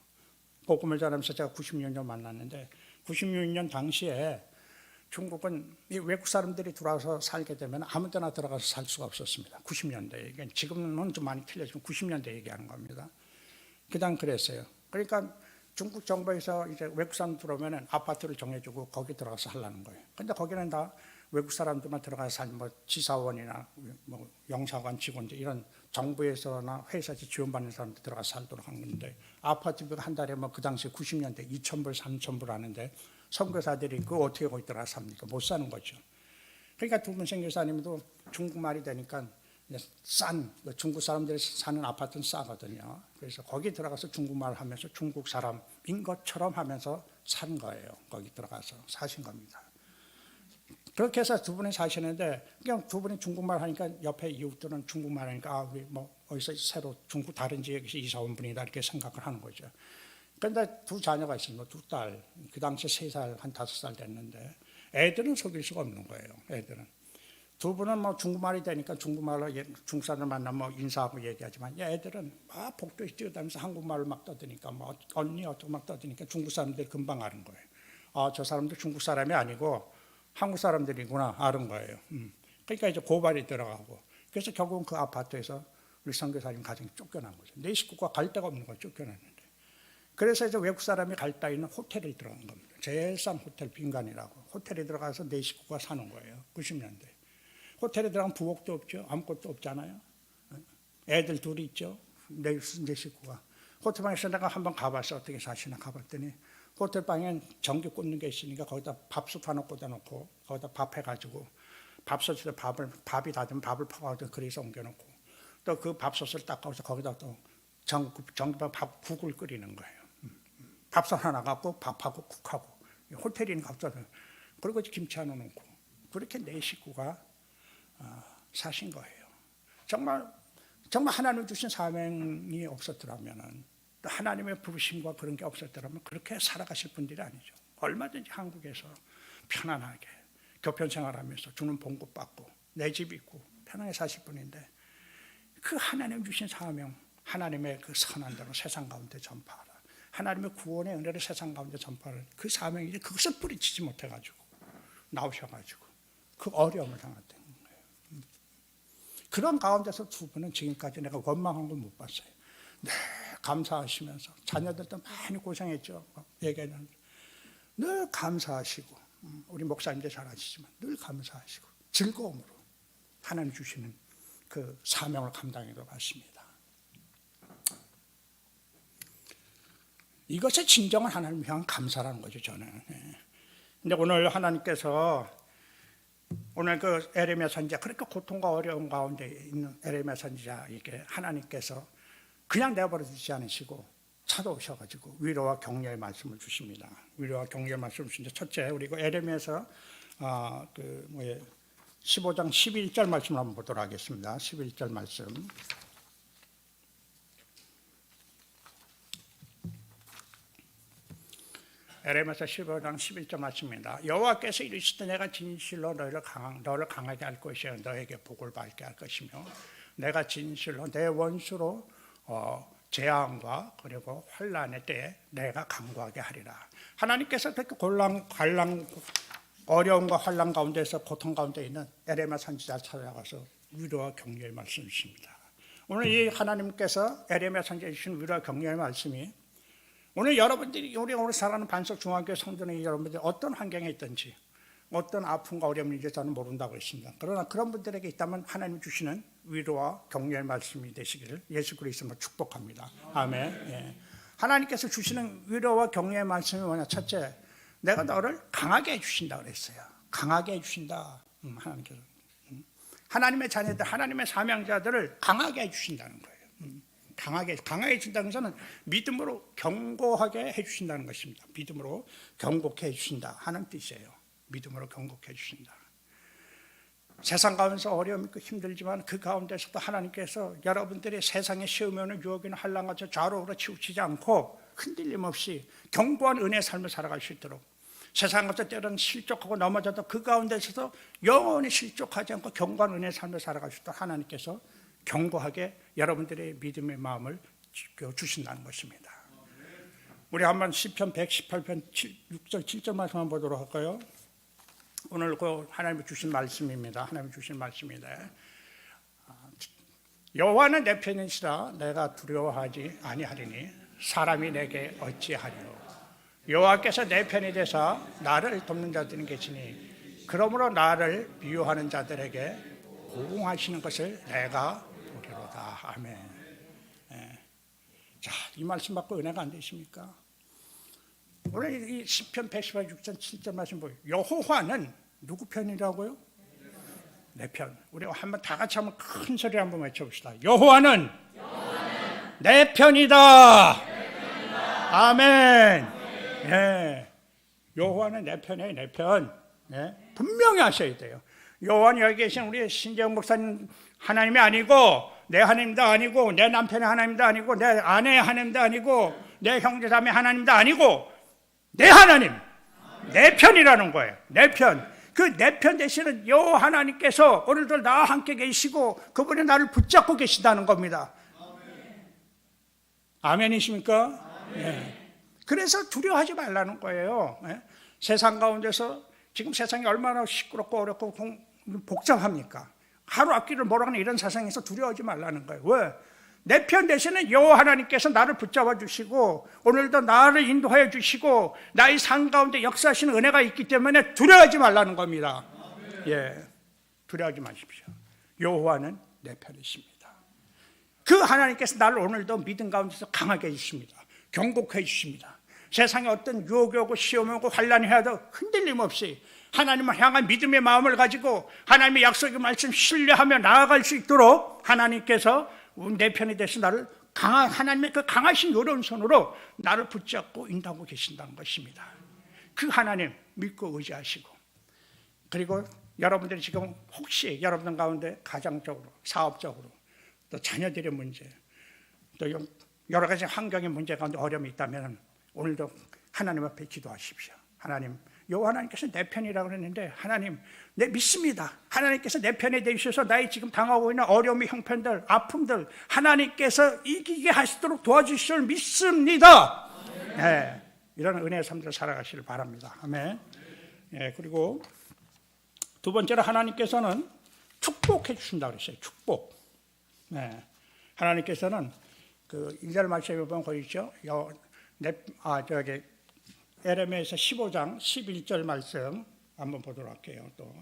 복음을 전하면서 제가 96년 만났는데, 96년 당시에 중국은 이 외국 사람들이 들어와서 살게 되면 아무 데나 들어가서 살 수가 없었습니다. 90년대. 지금은 좀 많이 틀려지면 90년대 얘기하는 겁니다. 그냥 그랬어요. 그러니까 중국 정부에서 이제 외국 사람 들어오면 아파트를 정해주고 거기 들어가서 하려는 거예요. 근데 거기는 다 외국 사람들만 들어가서 살면 뭐 지사원이나 뭐 영사관 직원들 이런 정부에서나 회사에서 지원받는 사람들 들어가서 살도록 한 건데, 아파트비가 한 달에 뭐 그 당시 90년대 2,000불, 3,000불 하는데 선교사들이 그거 어떻게 거기 들어가서 삽니까? 못 사는 거죠. 그러니까 두 분 선교사님도 중국말이 되니까 중국 사람들이 사는 아파트는 싸거든요. 그래서 거기 들어가서 중국말 하면서 중국 사람인 것처럼 하면서 산 거예요. 거기 들어가서 사신 겁니다. 그렇게 해서 두 분이 사시는데, 그냥 두 분이 중국말 하니까 옆에 이웃들은 중국말 하니까 우리 뭐 어디서 새로 중국 다른 지역에서 이사 온 분이다 이렇게 생각을 하는 거죠. 그런데 두 자녀가 있습니다. 두 딸. 그 당시 3살, 한 5살 됐는데 애들은 속일 수가 없는 거예요. 애들은. 두 분은 뭐 중국말이 되니까 중국말로 중국 사람을 만나면 뭐 인사하고 얘기하지만, 애들은 막 복도에 뛰어다니면서 한국말을 막 떠드니까, 뭐 언니 어쩌고 막 떠드니까 중국 사람들이 금방 아는 거예요. 저 사람도 중국 사람이 아니고 한국 사람들이구나 아는 거예요. 그러니까 이제 고발이 들어가고, 그래서 결국은 그 아파트에서 우리 선교사님 가정이 쫓겨난 거죠. 내 식구가 갈 데가 없는 거예요. 쫓겨났는데. 그래서 이제 외국 사람이 갈 데 있는 호텔에 들어간 겁니다. 제일 싼 호텔 빈간이라고. 호텔에 들어가서 내 식구가 사는 거예요. 90년대. 호텔에 들어가면 부엌도 없죠. 아무것도 없잖아요. 애들 둘이 있죠. 내 식구가. 호텔방에서 내가 한번 가봤어. 어떻게 사시나 가봤더니 호텔방엔 전기 꽂는 게 있으니까 거기다 밥솥 하나 꽂아놓고 거기다 밥 해가지고 밥솥에 밥이 다 되면 밥을 퍼가지고 그래서 옮겨놓고, 또 그 밥솥을 닦아서 거기다 또 전기밥 국을 끓이는 거예요. 밥솥 하나 갖고 밥하고 국하고, 호텔이니까 없잖아요. 그리고 김치 하나 놓고, 그렇게 내 식구가 사신 거예요. 정말 정말 하나님 주신 사명이 없었더라면, 또 하나님의 부르심과 그런 게 없었더라면 그렇게 살아가실 분들이 아니죠. 얼마든지 한국에서 편안하게 교편 생활하면서 주는 봉급 받고 내 집 있고 편하게 사실 분인데, 그 하나님 주신 사명, 하나님의 그 선한 대로 세상 가운데 전파하라, 하나님의 구원의 은혜를 세상 가운데 전파하라, 그 사명이 이제 그것을 뿌리치지 못해가지고 나오셔가지고 그 어려움을 당했던 거예요. 그런 가운데서 두 분은 지금까지 내가 원망한 걸 못 봤어요. 네, 감사하시면서 자녀들도 많이 고생했죠. 얘기하는 늘 감사하시고, 우리 목사님도 잘 아시지만 늘 감사하시고 즐거움으로 하나님 주시는 그 사명을 감당해 갔습니다. 이것이 진정한 하나님 향한 감사라는 거죠, 저는. 근데 오늘 하나님께서 오늘 그 에레미야 선지자, 그렇게 고통과 어려움 가운데 있는 에레미야 선지자에게 하나님께서 그냥 내버려 두지 않으시고 찾아오셔가지고 위로와 격려의 말씀을 주십니다. 위로와 격려의 말씀을 주신데, 첫째, 우리 그 에레미야서 15장 11절 말씀을 한번 보도록 하겠습니다. 11절 말씀. 에레미야서 15장 11절 말씀입니다. 여호와께서 이르시되 내가 진실로 너를 강하게 할 것이요 너에게 복을 받게 할 것이며, 내가 진실로 내 원수로 재앙과 그리고 환난의 때에 내가 강구하게 하리라. 하나님께서 그렇게 어려움과 환난 가운데서 고통 가운데 있는 에레미야 선지자를 찾아가서 위로와 격려의 말씀을 주십니다. 오늘 이 하나님께서 에레미야 선지자에 주신 위로와 격려의 말씀이, 오늘 여러분들이, 우리 오늘 살아가는 반석 중앙교회 성도는 여러분들이 어떤 환경에 있든지 어떤 아픔과 어려움인지 저는 모른다고 했습니다. 그러나 그런 분들에게 있다면 하나님이 주시는 위로와 격려의 말씀이 되시기를 예수 그리스도로 축복합니다. 아멘. 예. 하나님께서 주시는 위로와 격려의 말씀이 뭐냐? 첫째, 내가 너를 강하게 해주신다 그랬어요. 강하게 해주신다. 하나님께서 하나님의 자녀들, 하나님의 사명자들을 강하게 해주신다는 거예요. 강하게 해준다는 것은 믿음으로 견고하게 해주신다는 것입니다. 믿음으로 견고케 해주신다 하는 뜻이에요. 믿음으로 견고케 해주신다. 세상 가운데서 어려움이 있고 힘들지만 그 가운데서도 하나님께서 여러분들이 세상의 시험에 오는 유혹이나 환난과 좌우로 치우치지 않고 흔들림 없이 견고한 은혜의 삶을 살아갈 수 있도록, 세상에서 때로는 실족하고 넘어져도 그 가운데서도 영원히 실족하지 않고 견고한 은혜의 삶을 살아갈 수 있도록 하나님께서 견고하게 여러분들의 믿음의 마음을 주신다는 것입니다. 우리 한번 시편 118편 6절 7절 말씀만 보도록 할까요? 오늘 그 하나님이 주신 말씀입니다. 하나님이 주신 말씀인데, 여호와는 내 편이시라 내가 두려워하지 아니하리니 사람이 내게 어찌하리요. 여호와께서 내 편이 되사 나를 돕는 자들이 계시니 그러므로 나를 미워하는 자들에게 보응하시는 것을 내가 보리로다. 아멘. 예. 자, 이 말씀 받고 은혜가 안 되십니까? 오늘 이 시편 116편 7절 말씀 보세요. 여호와는 누구 편이라고요? 내 편. 우리 한번 다 같이 한번 큰 소리 한번 외쳐봅시다. 여호와는 내 편이다. 아멘. 예. 여호와는 내 편이에요. 내 편. 예. 분명히 하셔야 돼요. 여호와는 여기 계신 우리 신재영 목사님 하나님이 아니고, 내 하나님도 아니고, 내 남편의 하나님도 아니고, 내 아내의 하나님도 아니고, 내 형제자매 하나님도 아니고, 내 하나님, 내 편이라는 거예요. 내 편. 그 내 편 되시는 여호와 하나님께서 오늘도 나와 함께 계시고 그분이 나를 붙잡고 계신다는 겁니다. 아멘이십니까? 네. 그래서 두려워하지 말라는 거예요. 네? 세상 가운데서 지금 세상이 얼마나 시끄럽고 어렵고 복잡합니까? 하루앞길을 몰아가는 이런 세상에서 두려워하지 말라는 거예요. 왜? 내 편 되시는 여호와 하나님께서 나를 붙잡아 주시고 오늘도 나를 인도하여 주시고 나의 삶 가운데 역사하시는 은혜가 있기 때문에 두려워하지 말라는 겁니다. 예, 두려워하지 마십시오. 여호와는 내 편이십니다. 그 하나님께서 나를 오늘도 믿음 가운데서 강하게 해주십니다. 견고케 해주십니다. 세상에 어떤 유혹이 오고 시험이 오고 환난이 해도 흔들림 없이 하나님을 향한 믿음의 마음을 가지고 하나님의 약속의 말씀 신뢰하며 나아갈 수 있도록 하나님께서 내 편이 돼서 나를 하나님의 그 강하신 요런 손으로 나를 붙잡고 인도하고 계신다는 것입니다. 그 하나님 믿고 의지하시고, 그리고 여러분들이 지금 혹시 여러분들 가운데 가정적으로, 사업적으로 또 자녀들의 문제, 또 여러 가지 환경의 문제 가운데 어려움이 있다면 오늘도 하나님 앞에 기도하십시오. 하나님, 하나님께서 내 편이라고 그랬는데 하나님, 내 믿습니다. 하나님께서 내 편에 되셔서 나의 지금 당하고 있는 어려움의 형편들, 아픔들 하나님께서 이기게 하시도록 도와주실 줄 믿습니다. 네, 이런 은혜의 삶들 살아가시길 바랍니다. 아멘. 네, 그리고 두 번째로 하나님께서는 축복해 주신다고 그랬어요. 축복. 네, 하나님께서는 그 1절 말씀에 보면 거기 있죠. 에레미야서 15장 11절 말씀 한번 보도록 할게요. 또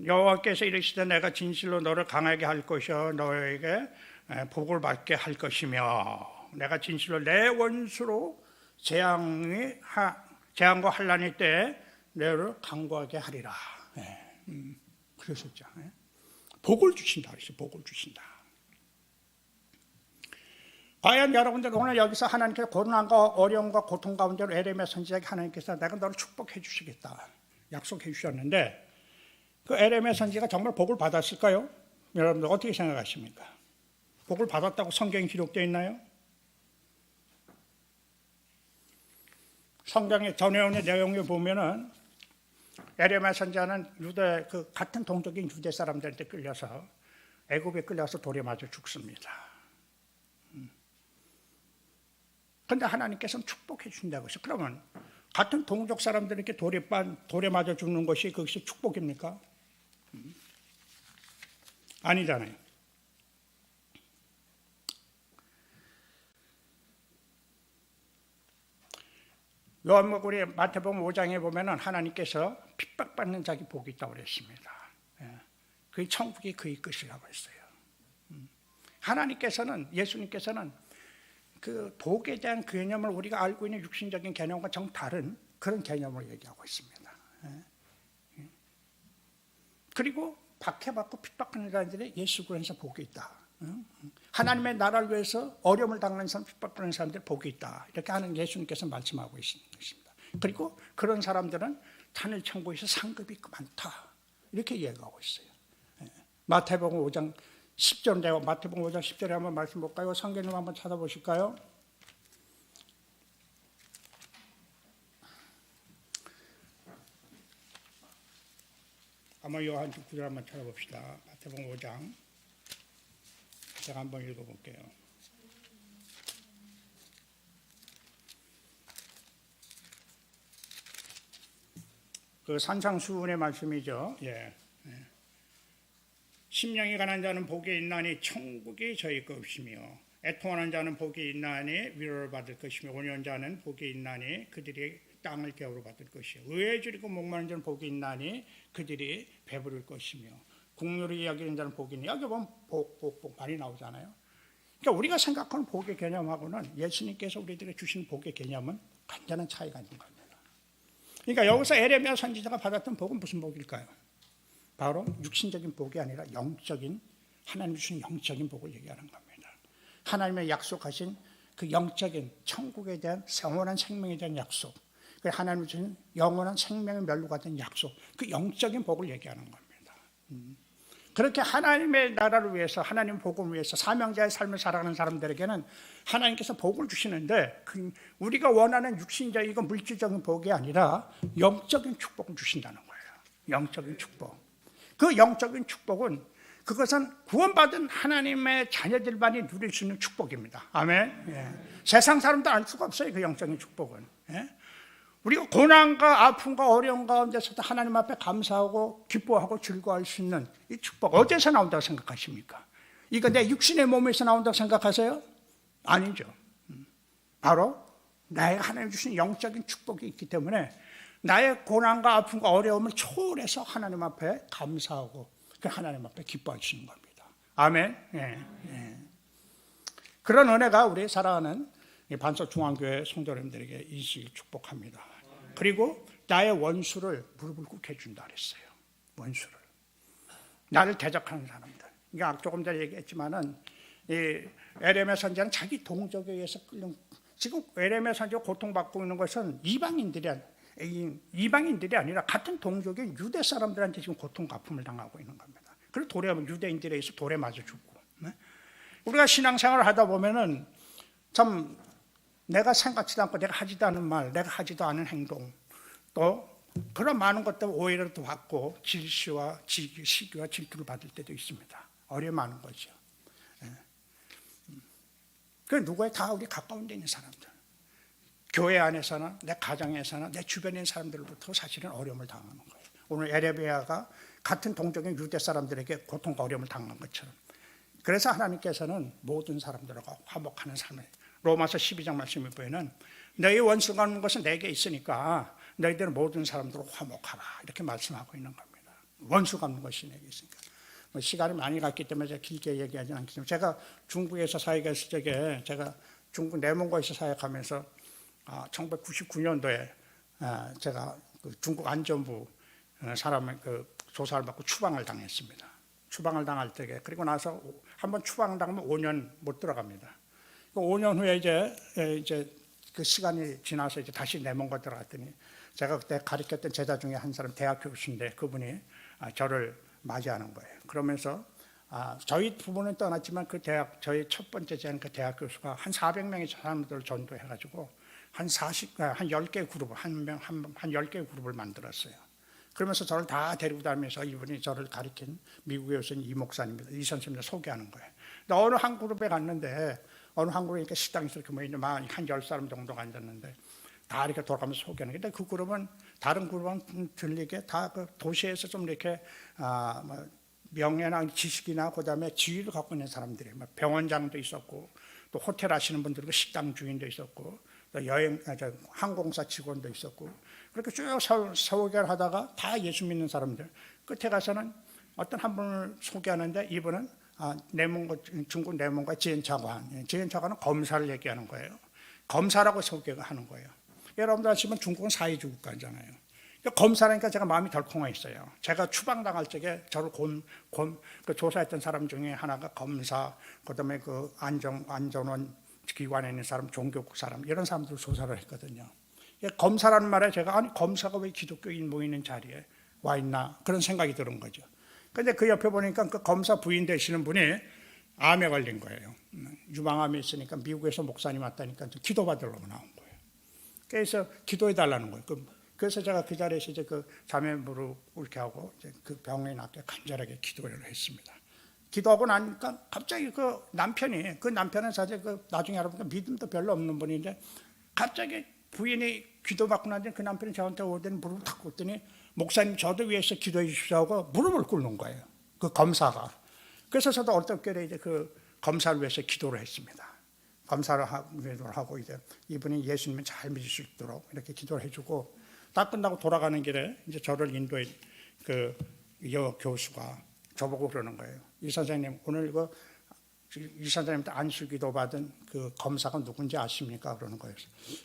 여호와께서 이르시되 내가 진실로 너를 강하게 할 것이요 너에게 복을 받게 할 것이며 내가 진실로 내 원수로 재앙과 환난의 때에 너를 강구하게 하리라. 그러셨죠. 복을 주신다 그랬어요. 복을 주신다. 과연 여러분들 오늘 여기서 하나님께서 고난과 어려움과 고통 가운데로 에레미야 선지자에게 하나님께서 내가 너를 축복해 주시겠다 약속해 주셨는데 그 에레미야 선지자가 정말 복을 받았을까요? 여러분들 어떻게 생각하십니까? 복을 받았다고 성경에 기록되어 있나요? 성경의 전해오는 내용을 보면은 에레미야 선지자는 유대 그 같은 동족인 유대 사람들한테 끌려서 애굽에 끌려서 돌에 맞아 죽습니다. 그런데 하나님께서는 축복해 주신다고 해서 그러면 같은 동족 사람들에게 돌에 맞아 죽는 것이 그것이 축복입니까? 아니잖아요. 우리 마태복음 5장에 보면은 하나님께서 핍박받는 자기 복이 있다고 그랬습니다. 그 천국이 그의 것이라고 했어요. 하나님께서는 예수님께서는 그 복에 대한 개념을 우리가 알고 있는 육신적인 개념과 정 다른 그런 개념을 얘기하고 있습니다. 그리고 박해받고 핍박하는 자들이 예수 그리스도에서 복이 있다. 하나님의 나라를 위해서 어려움을 당하는 사람, 핍박받는 사람들 복이 있다. 이렇게 하는 예수님께서 말씀하고 계시는 것입니다. 그리고 그런 사람들은 하늘 천국에서 상급이 많다. 이렇게 얘기하고 있어요. 마태복음 5장 10절인데요. 마태복음 5장 10절에 한번 말씀 볼까요? 성경님 한번 찾아보실까요? 아마 요한 9절 한번 찾아봅시다. 마태복음 5장 제가 한번 읽어볼게요. 그 산상수훈의 말씀이죠. 예. 심령이 가난 자는 복이 있나니 천국이 저희 것이며 애통하는 자는 복이 있나니 위로를 받을 것이며 온유한 자는 복이 있나니 그들이 땅을 기업으로 받을 것이요 의에 줄이고 목마른 자는 복이 있나니 그들이 배부를 것이며 국률을 여기는 자는 복이 있나니 여기 보면 복 많이 나오잖아요. 그러니까 우리가 생각하는 복의 개념하고는 예수님께서 우리들에게 주신 복의 개념은 완전한 차이가 있는 겁니다. 그러니까 여기서 에레미야 선지자가 받았던 복은 무슨 복일까요? 바로 육신적인 복이 아니라 영적인 하나님 주신 영적인 복을 얘기하는 겁니다. 하나님의 약속하신 그 영적인 천국에 대한 영원한 생명에 대한 약속, 그 하나님 주신 영원한 생명의 멸류가 된 약속, 그 영적인 복을 얘기하는 겁니다. 그렇게 하나님의 나라를 위해서 하나님 복음을 위해서 사명자의 삶을 살아가는 사람들에게는 하나님께서 복을 주시는데 우리가 원하는 육신적이고 물질적인 복이 아니라 영적인 축복을 주신다는 거예요. 영적인 축복. 그 영적인 축복은 그것은 구원받은 하나님의 자녀들만이 누릴 수 있는 축복입니다. 아멘. 예. 세상 사람도 알 수가 없어요. 그 영적인 축복은. 예. 우리가 고난과 아픔과 어려움 가운데서도 하나님 앞에 감사하고 기뻐하고 즐거워할 수 있는 이 축복 어디서 나온다고 생각하십니까? 이거 내 육신의 몸에서 나온다고 생각하세요? 아니죠. 바로 나의 하나님 주신 영적인 축복이 있기 때문에 나의 고난과 아픔과 어려움을 초월해서 하나님 앞에 감사하고 그 하나님 앞에 기뻐하시는 겁니다. 아멘. 예, 예. 그런 은혜가 우리 사랑하는 반석 중앙교회 성도님들에게 있으길 축복합니다. 그리고 나의 원수를 무릎을 꿇게 해준다 그랬어요. 원수를. 나를 대적하는 사람들. 그러니까 조금 전에 얘기했지만은 이 에레미야 선지자는 자기 동족에 의해서 끌린, 지금 에레미야 선지자가 고통받고 있는 것은 이방인들이 아니라 같은 동족인 유대 사람들한테 지금 고통과 아픔을 당하고 있는 겁니다. 그리고 돌에 유대인들에 의해서 돌에 맞아 죽고. 네? 우리가 신앙생활을 하다 보면은 참 내가 생각지도 않고 내가 하지도 않은 말, 내가 하지도 않은 행동, 또 그런 많은 것들 오해를 또 받고 질시와 시기와 질투를 받을 때도 있습니다. 어려움 많은 거죠. 그 누구에 다 우리 가까운 데 있는 사람들, 교회 안에서나 내 가정에서나 내 주변에 있는 사람들로부터 사실은 어려움을 당하는 거예요. 오늘 에레미야가 같은 동족인 유대 사람들에게 고통과 어려움을 당한 것처럼, 그래서 하나님께서는 모든 사람들과 화목하는 삶을, 로마서 12장 말씀에 보면은 너희 원수가 하는 것은 내게 있으니까 너희들은 모든 사람들과 화목하라, 이렇게 말씀하고 있는 겁니다. 원수가 하는 것이 내게 있으니까. 시간이 많이 갔기 때문에 제가 길게 얘기하지 않겠지만, 제가 중국에서 사역했을 적에, 제가 중국 내몽고에서 사역하면서 1999년도에 제가 그 중국 안전부 사람의 그 조사를 받고 추방을 당했습니다. 추방을 당할 때에, 그리고 나서 한번 추방을 당하면 5년 못 들어갑니다. 5년 후에 이제 그 시간이 지나서 이제 다시 내몽고 들어갔더니, 제가 그때 가르쳤던 제자 중에 한 사람 대학 교수인데 그분이 저를 맞이하는 거예요. 그러면서 저희 부모는 떠났지만 그 대학, 저희 첫 번째 제는 그 대학 교수가 한 400명의 사람들을 전도해가지고 한 10개 그룹을, 한 10개 그룹을 만들었어요. 그러면서 저를 다 데리고 다니면서 이분이 저를 가르친 미국에 오신 이 목사님입니다. 이 선생님을 소개하는 거예요. 근데 어느 한 그룹에 갔는데, 어느 한 그룹에 이렇게 식당에서 이렇게 모이는데 한 10사람 정도가 앉았는데 다 이렇게 돌아가면서 소개하는 거예요. 근데 그 그룹은 다른 그룹은 들리게 다 그 도시에서 좀 이렇게 명예나 지식이나 그다음에 지위를 갖고 있는 사람들이에요. 병원장도 있었고, 또 호텔 하시는 분들도 식당 주인도 있었고, 또 항공사 직원도 있었고, 그렇게 쭉 소개를 하다가 다 예수 믿는 사람들. 끝에 가서는 어떤 한 분을 소개하는데, 이분은 중국 내몽고 지엔차관, 지엔차관은 검사를 얘기하는 거예요. 검사라고 소개하는 거예요. 여러분들 아시면 중국은 사회주의 국가잖아요. 검사라니까 제가 마음이 덜컹했어요. 제가 추방당할 적에 저를 그 조사했던 사람 중에 하나가 검사, 그다음에 그 안전원 기관에 있는 사람, 종교국 사람, 이런 사람들 조사를 했거든요. 검사라는 말에 제가, 아니 검사가 왜 기독교인 모이는 자리에 와 있나, 그런 생각이 드는 거죠. 근데 그 옆에 보니까 그 검사 부인 되시는 분이 암에 걸린 거예요. 유방암이 있으니까 미국에서 목사님 왔다니까 기도받으려고 나온 거예요. 그래서 기도해 달라는 거예요. 그래서 제가 그 자리에서 이제 그 자매부를 이렇게 하고 이제 그 병에 낫게 간절하게 기도를 했습니다. 기도하고 나니까 갑자기 그 남편은 사실 그 나중에 알아보니까 믿음도 별로 없는 분인데, 갑자기 부인이 기도받고 난 뒤에 그 남편이 저한테 오더니 무릎을 탁 꿇더니, 목사님 저도 위해서 기도해 주십시오 하고 무릎을 꿇는 거예요. 그 검사가. 그래서 저도 어떻게 이제 그 검사를 위해서 기도를 했습니다. 검사를 하고 이제 이분이 예수님을 잘 믿을 수 있도록 이렇게 기도를 해주고, 다 끝나고 돌아가는 길에 이제 저를 인도해 그 교수가 저보고 그러는 거예요. 이 선생님, 오늘 이 선생님한테 안수기도 받은 그 검사가 누군지 아십니까? 그러는 거예요.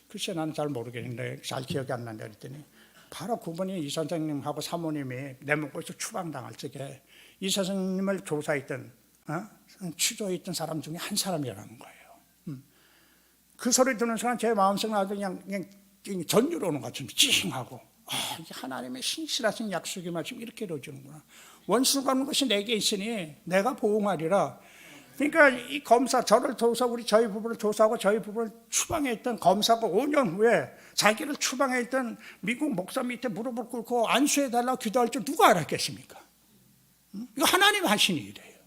글쎄 나는 잘 모르겠는데, 잘 기억이 안 난다 그랬더니, 바로 그분이 이 선생님하고 사모님이 내몽고에서 추방당할 적에 이 선생님을 조사했던, 취조했던 사람 중에 한 사람이라는 거예요. 그 소리 듣는 순간 제 마음속에 아주 그냥 전율 오는 것 같은 찡하고, 이게 하나님의 신실하신 약속의 말씀 이렇게 이루어지는구나. 원수가 하는 것이 내게 있으니 내가 보응하리라. 그러니까 이 검사, 저희 부부를 조사하고 저희 부부를 추방했던 검사가 5년 후에 자기를 추방했던 미국 목사 밑에 무릎을 꿇고 안수해달라고 기도할 줄 누가 알았겠습니까? 이거 하나님 하신 일이에요.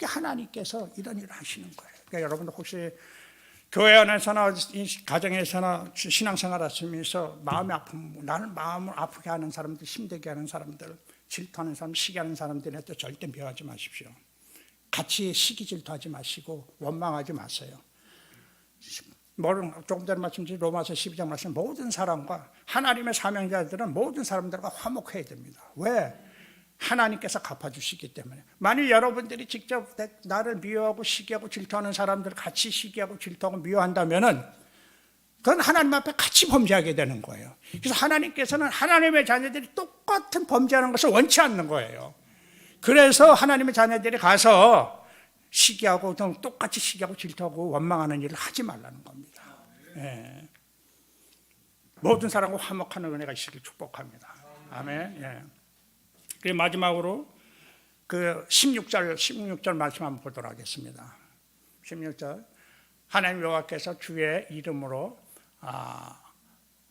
하나님께서 이런 일을 하시는 거예요. 그러니까 여러분들 혹시 교회 안에서나 가정에서나 신앙생활 하시면서 마음이 아픈, 나를 마음을 아프게 하는 사람들, 힘들게 하는 사람들, 질투하는 사람, 시기하는 사람들한테 절대 미워하지 마십시오. 같이 시기 질투하지 마시고 원망하지 마세요. 조금 전에 말씀드린 로마서 12장 말씀, 모든 사람과 하나님의 사명자들은 모든 사람들과 화목해야 됩니다. 왜? 하나님께서 갚아주시기 때문에. 만일 여러분들이 직접 나를 미워하고 시기하고 질투하는 사람들 같이 시기하고 질투하고 미워한다면은 그건 하나님 앞에 같이 범죄하게 되는 거예요. 그래서 하나님께서는 하나님의 자녀들이 똑같은 범죄하는 것을 원치 않는 거예요. 그래서 하나님의 자녀들이 가서 시기하고 똑같이 시기하고 질투하고 원망하는 일을 하지 말라는 겁니다. 모든 사람과 화목하는 은혜가 있기를 축복합니다. 아멘. 그리고 마지막으로 그 16절 말씀 한번 보도록 하겠습니다. 16절 하나님 여호와께서 주의 이름으로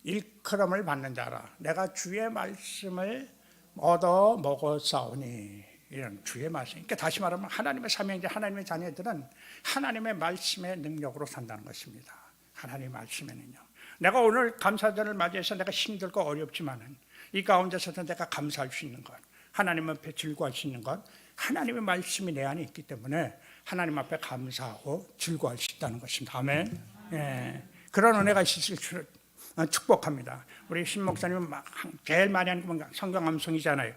일컬음을 받는 자라 내가 주의 말씀을 얻어 먹었사오니 이런 주의 말씀. 그러니까 다시 말하면 하나님의 사명자 하나님의 자녀들은 하나님의 말씀의 능력으로 산다는 것입니다. 하나님의 말씀의 능력. 내가 오늘 감사절을 맞이해서 내가 힘들고 어렵지만은 이 가운데서도 내가 감사할 수 있는 것, 하나님 앞에 즐거워할 수 있는 것, 하나님의 말씀이 내 안에 있기 때문에 하나님 앞에 감사하고 즐거워할 수 있다는 것입니다. 아멘. 예, 그런 은혜가 있으실 축복합니다. 우리 신 목사님은 제일 많이 하는 건 성경 암송이잖아요.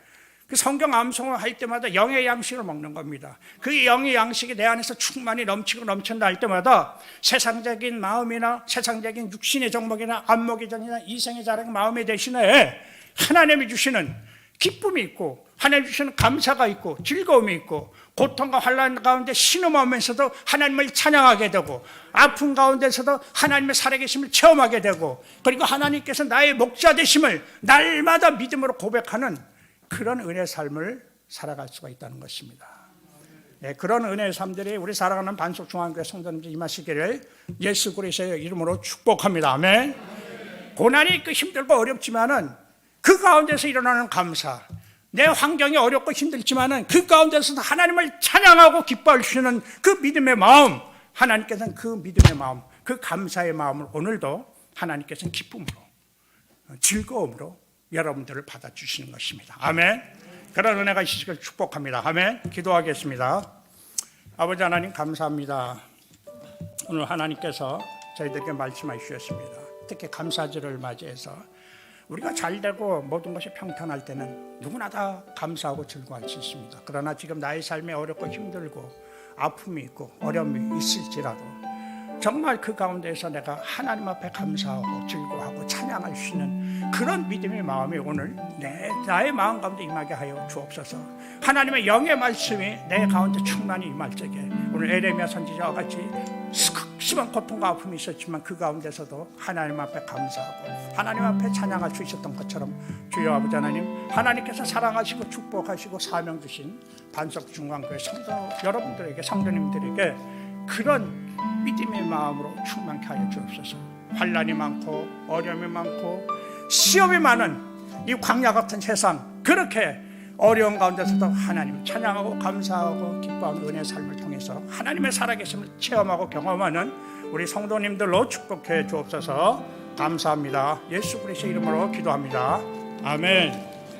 그 성경 암송을 할 때마다 영의 양식을 먹는 겁니다. 그 영의 양식이 내 안에서 충만히 넘치고 넘친다 할 때마다 세상적인 마음이나 세상적인 육신의 정목이나 안목의 정이나 이생의 자랑 마음의 대신에 하나님이 주시는 기쁨이 있고 하나님 주시는 감사가 있고 즐거움이 있고 고통과 환난 가운데 신음하면서도 하나님을 찬양하게 되고 아픔 가운데서도 하나님의 살아계심을 체험하게 되고 그리고 하나님께서 나의 목자 되심을 날마다 믿음으로 고백하는 그런 은혜의 삶을 살아갈 수가 있다는 것입니다. 네, 그런 은혜의 삶들이 우리 살아가는 반석중앙교회 성도님들 임하시기를 예수 그리스도의 이름으로 축복합니다. 아멘. 고난이 있고 힘들고 어렵지만은 그 가운데서 일어나는 감사, 내 환경이 어렵고 힘들지만은 그 가운데서도 하나님을 찬양하고 기뻐할 수 있는 그 믿음의 마음, 하나님께서는 그 믿음의 마음, 그 감사의 마음을 오늘도 하나님께서는 기쁨으로, 즐거움으로 여러분들을 받아주시는 것입니다. 아멘. 그런 은혜가 있으시길 축복합니다. 아멘. 기도하겠습니다. 아버지 하나님 감사합니다. 오늘 하나님께서 저희들에게 말씀해 주셨습니다. 특히 감사절을 맞이해서 우리가 잘되고 모든 것이 평탄할 때는 누구나 다 감사하고 즐거워할 수 있습니다. 그러나 지금 나의 삶에 어렵고 힘들고 아픔이 있고 어려움이 있을지라도 정말 그 가운데서 내가 하나님 앞에 감사하고 즐거워하고 찬양할 수 있는 그런 믿음의 마음이 오늘 나의 마음 가운데 임하게 하여 주옵소서. 하나님의 영의 말씀이 내 가운데 충만히 임할 적에 오늘 에레미야 선지자와 같이 극심한 고통과 아픔이 있었지만 그 가운데서도 하나님 앞에 감사하고 하나님 앞에 찬양할 수 있었던 것처럼 주여 아버지 하나님, 하나님께서 사랑하시고 축복하시고 사명 주신 반석중앙교회 성도 여러분들에게, 성도님들에게 그런 믿음의 마음으로 충만케 하여 주옵소서. 환난이 많고 어려움이 많고 시험이 많은 이 광야 같은 세상, 그렇게 어려운 가운데서도 하나님 찬양하고 감사하고 기뻐하는 은혜의 삶을 통해서 하나님의 살아계심을 체험하고 경험하는 우리 성도님들로 축복해 주옵소서. 감사합니다. 예수 그리스도의 이름으로 기도합니다. 아멘.